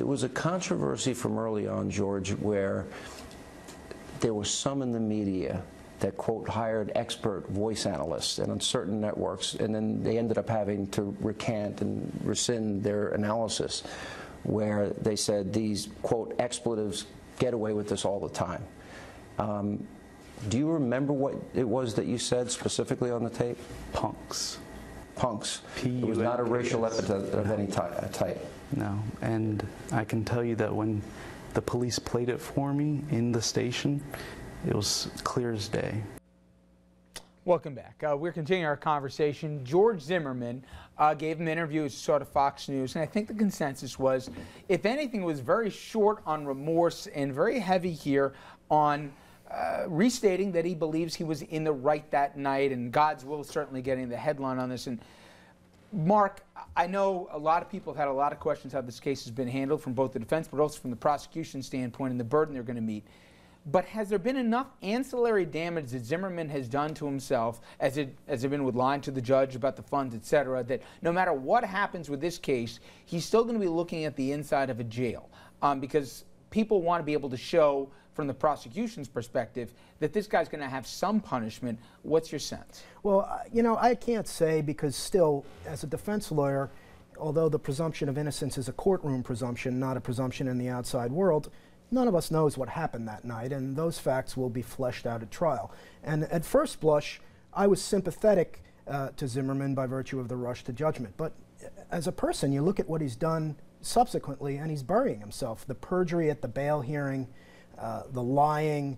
was a controversy from early on, George, where there was some in the media that, quote, hired expert voice analysts and on certain networks, and then they ended up having to recant and rescind their analysis, where they said these, quote, expletives get away with this all the time. Do you remember what it was that you said specifically on the tape? Punks. Punks. It was not a racial epithet of any type. No, and I can tell you that when the police played it for me in the station, it was clear as day. Welcome back. We're continuing our conversation. George Zimmerman gave an interview as sort of Fox News, and I think the consensus was, if anything, was very short on remorse and very heavy here on restating that he believes he was in the right that night, and God's will certainly getting the headline on this. And Mark, I know a lot of people have had a lot of questions how this case has been handled from both the defense but also from the prosecution standpoint and the burden they're going to meet. But has there been enough ancillary damage that Zimmerman has done to himself, as it been with lying to the judge about the funds, et cetera, that no matter what happens with this case, he's still going to be looking at the inside of a jail? Because people want to be able to show, from the prosecution's perspective, that this guy's going to have some punishment. What's your sense? Well, you know, I can't say, because still, as a defense lawyer, although the presumption of innocence is a courtroom presumption, not a presumption in the outside world, none of us knows what happened that night, and those facts will be fleshed out at trial. And at first blush, I was sympathetic to Zimmerman by virtue of the rush to judgment. But as a person, you look at what he's done subsequently, and he's burying himself. The perjury at the bail hearing, the lying,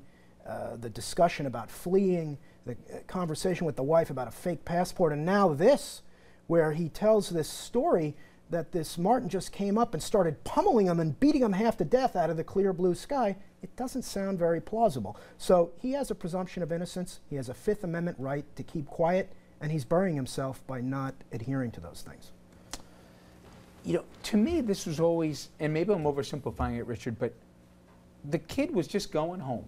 the discussion about fleeing, the conversation with the wife about a fake passport, and now this, where he tells this story that this Martin just came up and started pummeling him and beating him half to death out of the clear blue sky. It doesn't sound very plausible. So he has a presumption of innocence. He has a Fifth Amendment right to keep quiet, and he's burying himself by not adhering to those things. You know, to me, this was always, and maybe I'm oversimplifying it, Richard, but the kid was just going home.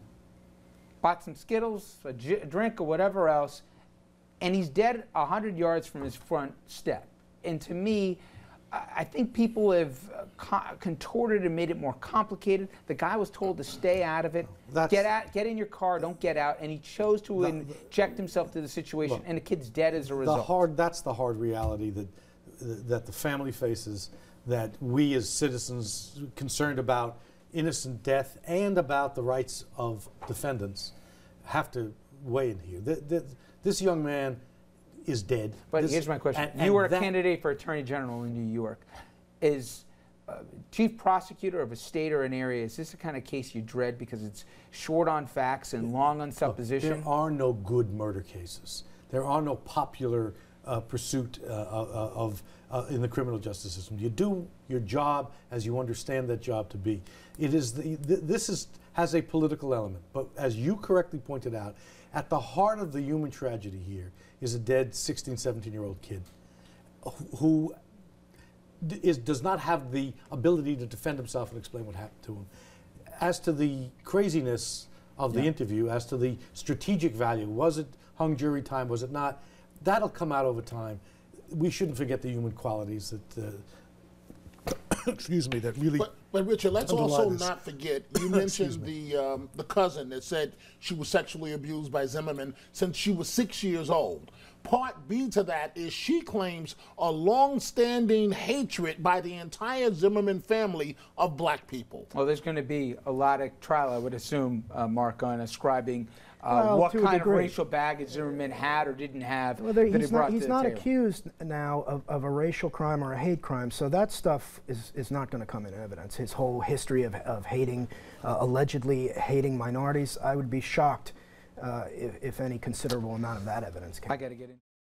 Bought some Skittles, a drink, or whatever else, and he's dead 100 yards from his front step. And to me, I think people have contorted and made it more complicated. The guy was told to stay out of it. Get in your car, don't get out. And he chose to inject himself to the situation, and the kid's dead as a result. That's the hard reality that the family faces, that we as citizens concerned about innocent death and about the rights of defendants have to weigh in here. This young man is dead. But here's my question. You were a candidate for Attorney General in New York. Is chief prosecutor of a state or an area, is this the kind of case you dread because it's short on facts and long on supposition? Look, there are no good murder cases. There are no popular pursuit in the criminal justice system. You do your job as you understand that job to be. It is has a political element, but as you correctly pointed out, at the heart of the human tragedy here is a dead 16, 17-year-old kid who does not have the ability to defend himself and explain what happened to him. As to the craziness of the interview, as to the strategic value, was it hung jury time, was it not? That'll come out over time. We shouldn't forget the human qualities that excuse me, that really. But Richard, let's also not forget, you mentioned the cousin that said she was sexually abused by Zimmerman since she was 6 years old. Part B to that is she claims a long-standing hatred by the entire Zimmerman family of black people. Well, there's going to be a lot of trial, I would assume, Mark, on ascribing what kind of racial baggage Zimmerman had or didn't have. Well, he's not accused now of a racial crime or a hate crime, so that stuff is not going to come in evidence. His whole history of hating, allegedly hating minorities, I would be shocked if any considerable amount of that evidence came. I got to get in.